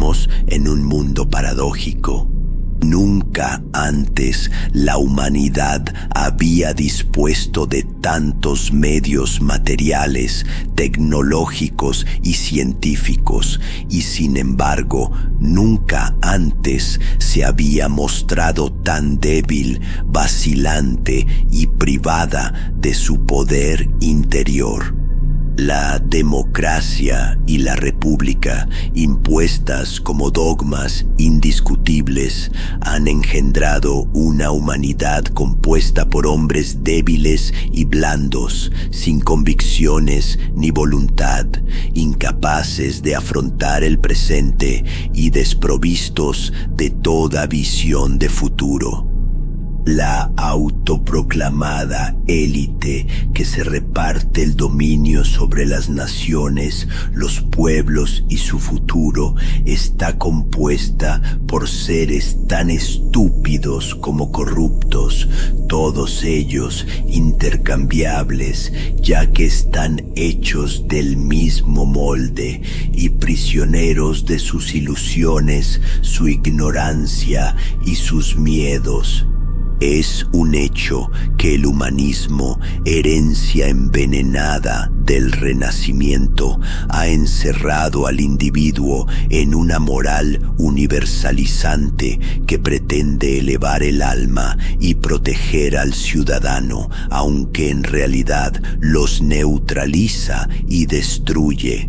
Vivimos en un mundo paradójico. Nunca antes la humanidad había dispuesto de tantos medios materiales, tecnológicos y científicos, y sin embargo, nunca antes se había mostrado tan débil, vacilante y privada de su poder interior. La democracia y la república, impuestas como dogmas indiscutibles, han engendrado una humanidad compuesta por hombres débiles y blandos, sin convicciones ni voluntad, incapaces de afrontar el presente y desprovistos de toda visión de futuro. La autoproclamada élite que se reparte el dominio sobre las naciones, los pueblos y su futuro está compuesta por seres tan estúpidos como corruptos, todos ellos intercambiables, ya que están hechos del mismo molde y prisioneros de sus ilusiones, su ignorancia y sus miedos. Es un hecho que el humanismo, herencia envenenada del Renacimiento, ha encerrado al individuo en una moral universalizante que pretende elevar el alma y proteger al ciudadano, aunque en realidad los neutraliza y destruye.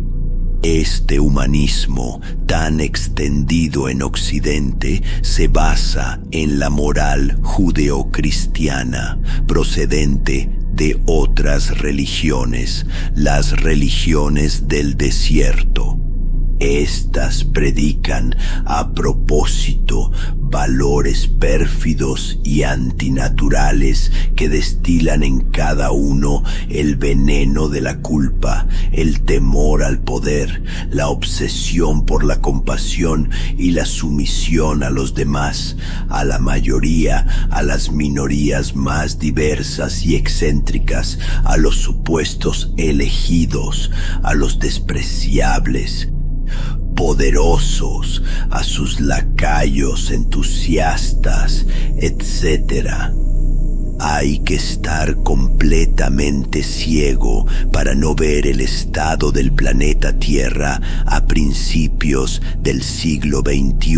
Este humanismo, tan extendido en Occidente, se basa en la moral judeocristiana, procedente de otras religiones, las religiones del desierto. Estas predican a propósito valores pérfidos y antinaturales que destilan en cada uno el veneno de la culpa, el temor al poder, la obsesión por la compasión y la sumisión a los demás, a la mayoría, a las minorías más diversas y excéntricas, a los supuestos elegidos, a los despreciables, poderosos, a sus lacayos entusiastas, etc. Hay que estar completamente ciego para no ver el estado del planeta Tierra a principios del siglo XXI,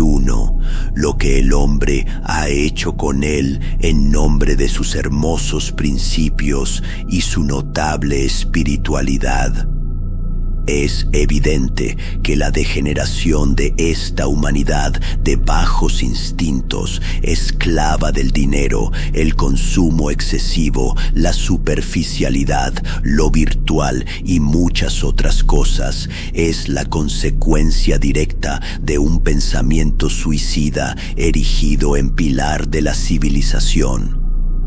lo que el hombre ha hecho con él en nombre de sus hermosos principios y su notable espiritualidad. Es evidente que la degeneración de esta humanidad de bajos instintos, esclava del dinero, el consumo excesivo, la superficialidad, lo virtual y muchas otras cosas, es la consecuencia directa de un pensamiento suicida erigido en pilar de la civilización.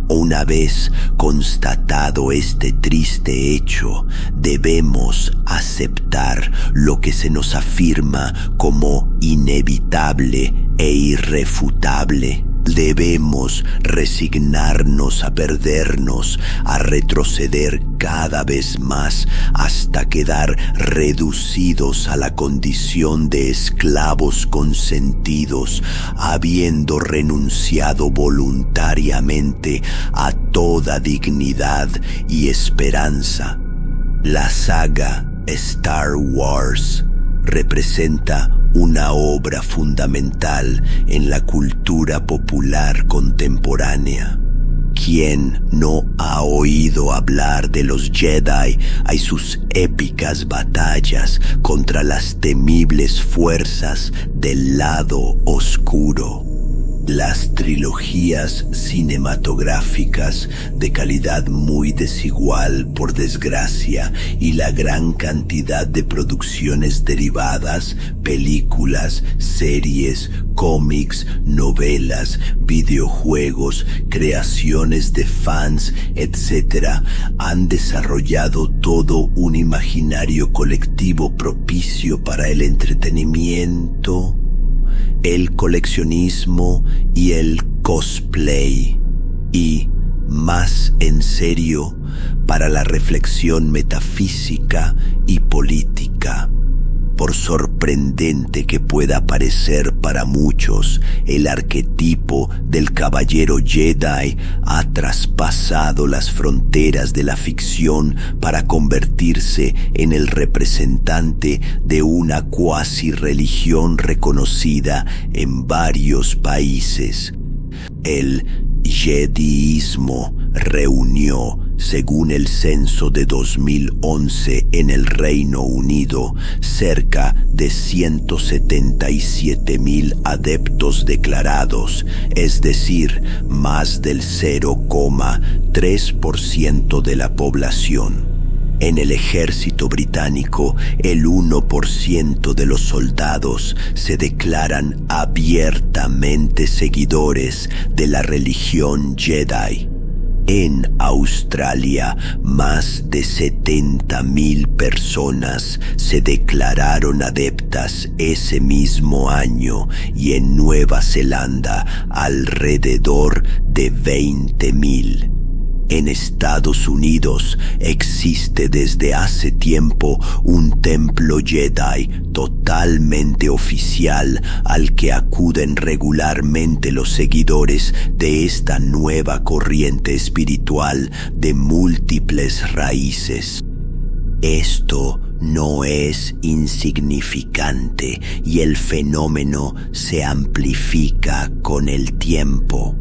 Una vez constatado este triste hecho, debemos aceptar lo que se nos afirma como inevitable e irrefutable. Debemos resignarnos a perdernos, a retroceder cada vez más hasta quedar reducidos a la condición de esclavos consentidos, habiendo renunciado voluntariamente a toda dignidad y esperanza. La saga Star Wars representa una obra fundamental en la cultura popular contemporánea. ¿Quién no ha oído hablar de los Jedi y sus épicas batallas contra las temibles fuerzas del lado oscuro? Las trilogías cinematográficas de calidad muy desigual, por desgracia, y la gran cantidad de producciones derivadas, películas, series, cómics, novelas, videojuegos, creaciones de fans, etc., han desarrollado todo un imaginario colectivo propicio para el entretenimiento, el coleccionismo y el cosplay, y, más en serio, para la reflexión metafísica y política. Por sorprendente que pueda parecer para muchos, el arquetipo del caballero Jedi ha traspasado las fronteras de la ficción para convertirse en el representante de una cuasi religión reconocida en varios países. El Jediismo reunió, según el censo de 2011 en el Reino Unido, cerca de 177,000 adeptos declarados, es decir, más del 0,3% de la población. En el ejército británico, el 1% de los soldados se declaran abiertamente seguidores de la religión Jedi. En Australia, más de 70,000 personas se declararon adeptas ese mismo año y en Nueva Zelanda alrededor de 20,000. En Estados Unidos existe desde hace tiempo un templo Jedi totalmente oficial al que acuden regularmente los seguidores de esta nueva corriente espiritual de múltiples raíces. Esto no es insignificante y el fenómeno se amplifica con el tiempo.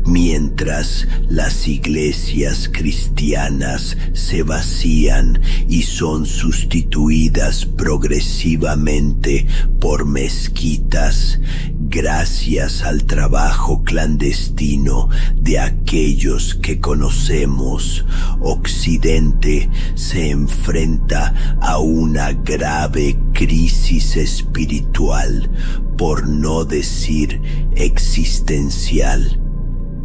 Mientras las iglesias cristianas se vacían y son sustituidas progresivamente por mezquitas, gracias al trabajo clandestino de aquellos que conocemos, Occidente se enfrenta a una grave crisis espiritual, por no decir existencial.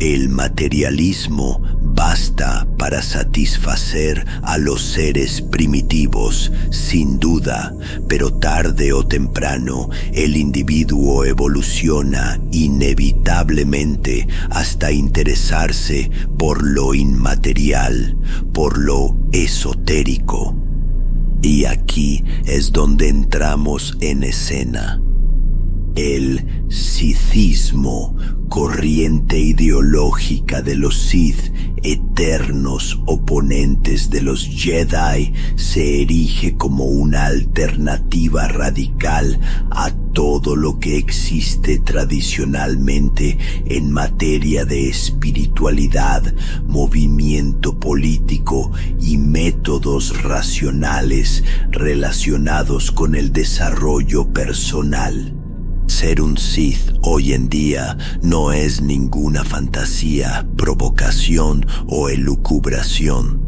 El materialismo basta para satisfacer a los seres primitivos, sin duda, pero tarde o temprano el individuo evoluciona inevitablemente hasta interesarse por lo inmaterial, por lo esotérico. Y aquí es donde entramos en escena. El Sithismo, corriente ideológica de los Sith, eternos oponentes de los Jedi, se erige como una alternativa radical a todo lo que existe tradicionalmente en materia de espiritualidad, movimiento político y métodos racionales relacionados con el desarrollo personal. Ser un Sith hoy en día no es ninguna fantasía, provocación o elucubración.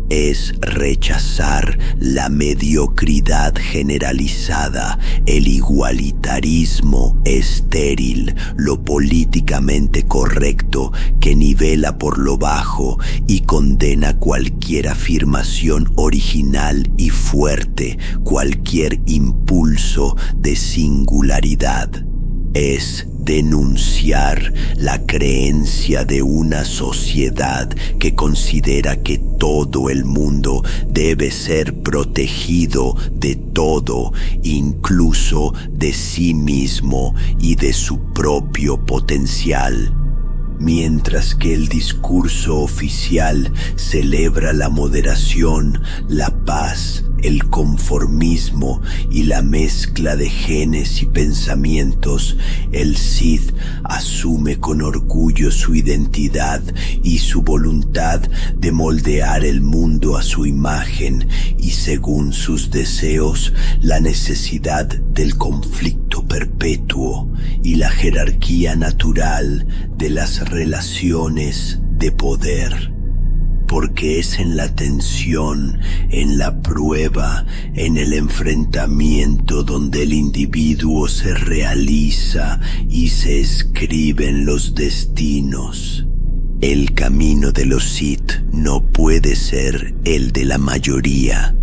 Es rechazar la mediocridad generalizada, el igualitarismo estéril, lo políticamente correcto que nivela por lo bajo y condena cualquier afirmación original y fuerte, cualquier impulso de singularidad. Es denunciar la creencia de una sociedad que considera que todo el mundo debe ser protegido de todo, incluso de sí mismo y de su propio potencial. Mientras que el discurso oficial celebra la moderación, la paz, el conformismo y la mezcla de genes y pensamientos, el Sith asume con orgullo su identidad y su voluntad de moldear el mundo a su imagen y según sus deseos, la necesidad del conflicto perpetuo y la jerarquía natural de las relaciones de poder. Porque es en la tensión, en la prueba, en el enfrentamiento donde el individuo se realiza y se escriben los destinos. El camino de los Sith no puede ser el de la mayoría.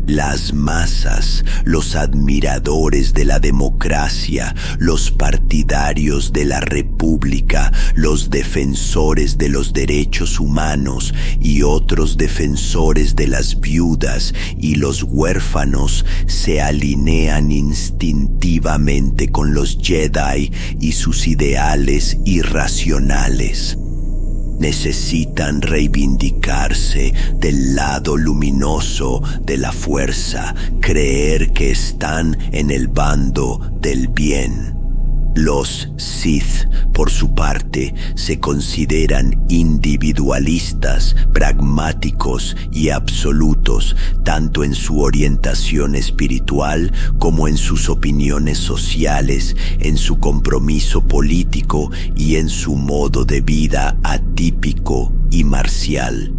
Las masas, los admiradores de la democracia, los partidarios de la república, los defensores de los derechos humanos y otros defensores de las viudas y los huérfanos se alinean instintivamente con los Jedi y sus ideales irracionales. Necesitan reivindicarse del lado luminoso de la fuerza, creer que están en el bando del bien. Los Sith, por su parte, se consideran individualistas, pragmáticos y absolutos, tanto en su orientación espiritual como en sus opiniones sociales, en su compromiso político y en su modo de vida atípico y marcial.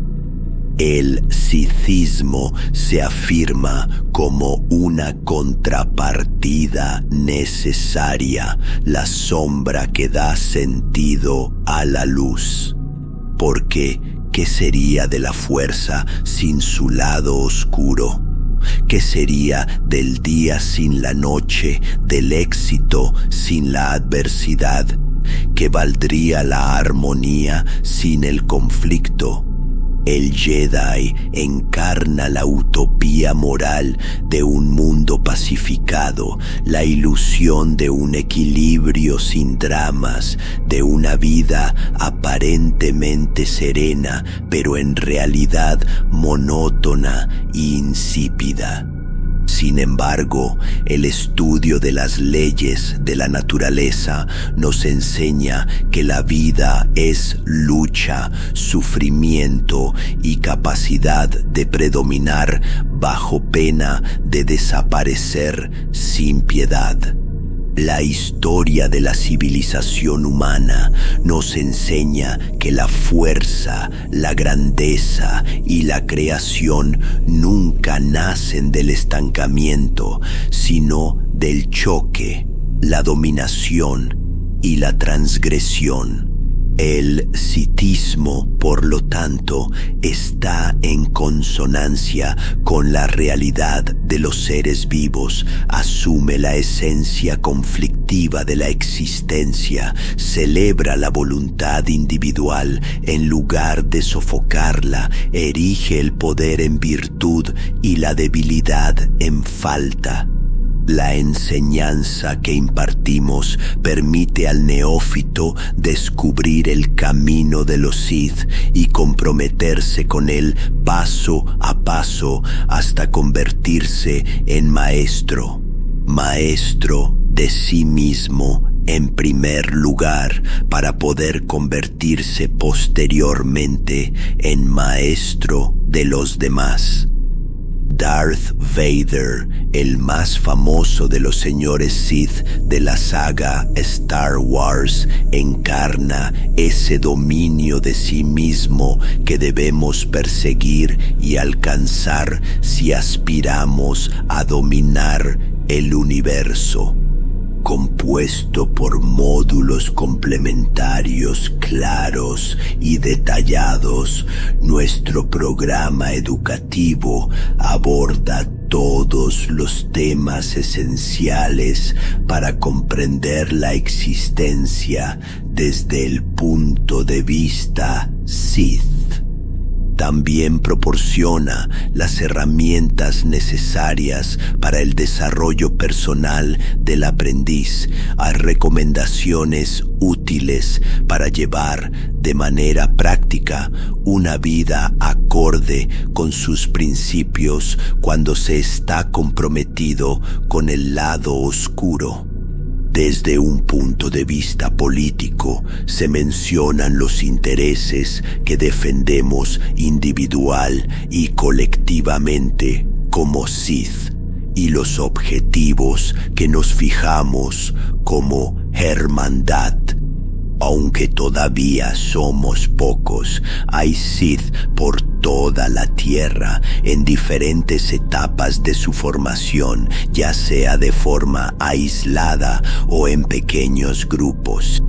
El sithismo se afirma como una contrapartida necesaria, la sombra que da sentido a la luz. Porque, ¿qué sería de la fuerza sin su lado oscuro? ¿Qué sería del día sin la noche, del éxito sin la adversidad? ¿Qué valdría la armonía sin el conflicto? El Jedi encarna la utopía moral de un mundo pacificado, la ilusión de un equilibrio sin dramas, de una vida aparentemente serena, pero en realidad monótona e insípida. Sin embargo, el estudio de las leyes de la naturaleza nos enseña que la vida es lucha, sufrimiento y capacidad de predominar bajo pena de desaparecer sin piedad. La historia de la civilización humana nos enseña que la fuerza, la grandeza y la creación nunca nacen del estancamiento, sino del choque, la dominación y la transgresión. El sithismo, por lo tanto, está en consonancia con la realidad de los seres vivos, asume la esencia conflictiva de la existencia, celebra la voluntad individual en lugar de sofocarla, erige el poder en virtud y la debilidad en falta. La enseñanza que impartimos permite al neófito descubrir el camino de los Sith y comprometerse con él paso a paso hasta convertirse en maestro. Maestro de sí mismo en primer lugar, para poder convertirse posteriormente en maestro de los demás. Darth Vader, el más famoso de los señores Sith de la saga Star Wars, encarna ese dominio de sí mismo que debemos perseguir y alcanzar si aspiramos a dominar el universo. Compuesto por módulos complementarios claros y detallados, nuestro programa educativo aborda todos los temas esenciales para comprender la existencia desde el punto de vista Sith. También proporciona las herramientas necesarias para el desarrollo personal del aprendiz, a recomendaciones útiles para llevar de manera práctica una vida acorde con sus principios cuando se está comprometido con el lado oscuro. Desde un punto de vista político, se mencionan los intereses que defendemos individual y colectivamente como Sith y los objetivos que nos fijamos como hermandad. Aunque todavía somos pocos, hay Sith por toda la Tierra en diferentes etapas de su formación, ya sea de forma aislada o en pequeños grupos.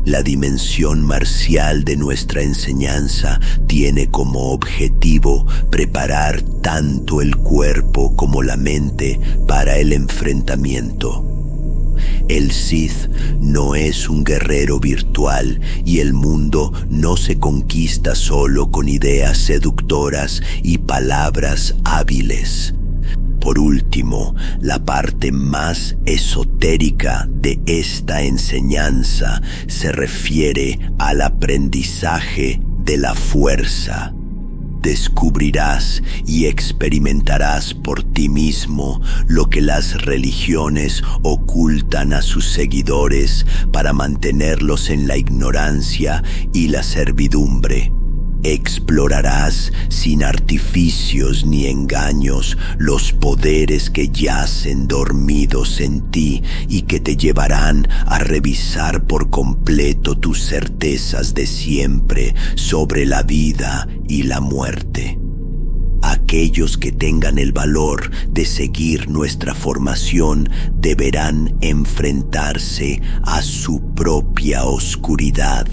La dimensión marcial de nuestra enseñanza tiene como objetivo preparar tanto el cuerpo como la mente para el enfrentamiento. El Sith no es un guerrero virtual y el mundo no se conquista solo con ideas seductoras y palabras hábiles. Por último, la parte más esotérica de esta enseñanza se refiere al aprendizaje de la fuerza. Descubrirás y experimentarás por ti mismo lo que las religiones ocultan a sus seguidores para mantenerlos en la ignorancia y la servidumbre. Explorarás sin artificios ni engaños los poderes que yacen dormidos en ti y que te llevarán a revisar por completo tus certezas de siempre sobre la vida y la muerte. Aquellos que tengan el valor de seguir nuestra formación deberán enfrentarse a su propia oscuridad,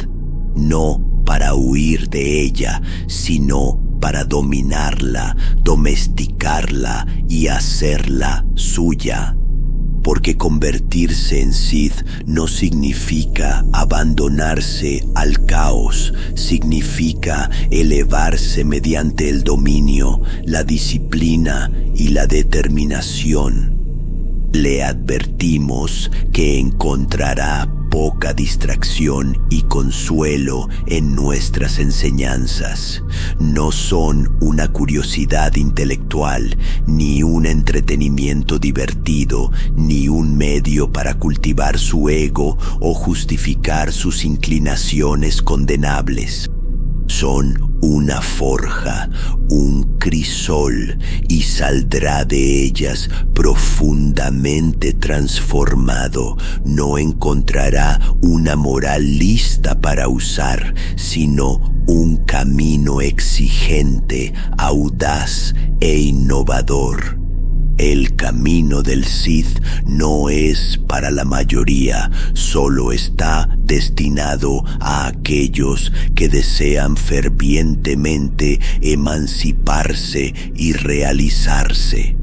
no para huir de ella, sino para dominarla, domesticarla y hacerla suya. Porque convertirse en Sith no significa abandonarse al caos, significa elevarse mediante el dominio, la disciplina y la determinación. Le advertimos que encontrará poca distracción y consuelo en nuestras enseñanzas. No son una curiosidad intelectual, ni un entretenimiento divertido, ni un medio para cultivar su ego o justificar sus inclinaciones condenables. Son una forja, un crisol, y saldrá de ellas profundamente transformado. No encontrará una moral lista para usar, sino un camino exigente, audaz e innovador. El camino del Sith no es para la mayoría, solo está destinado a aquellos que desean fervientemente emanciparse y realizarse.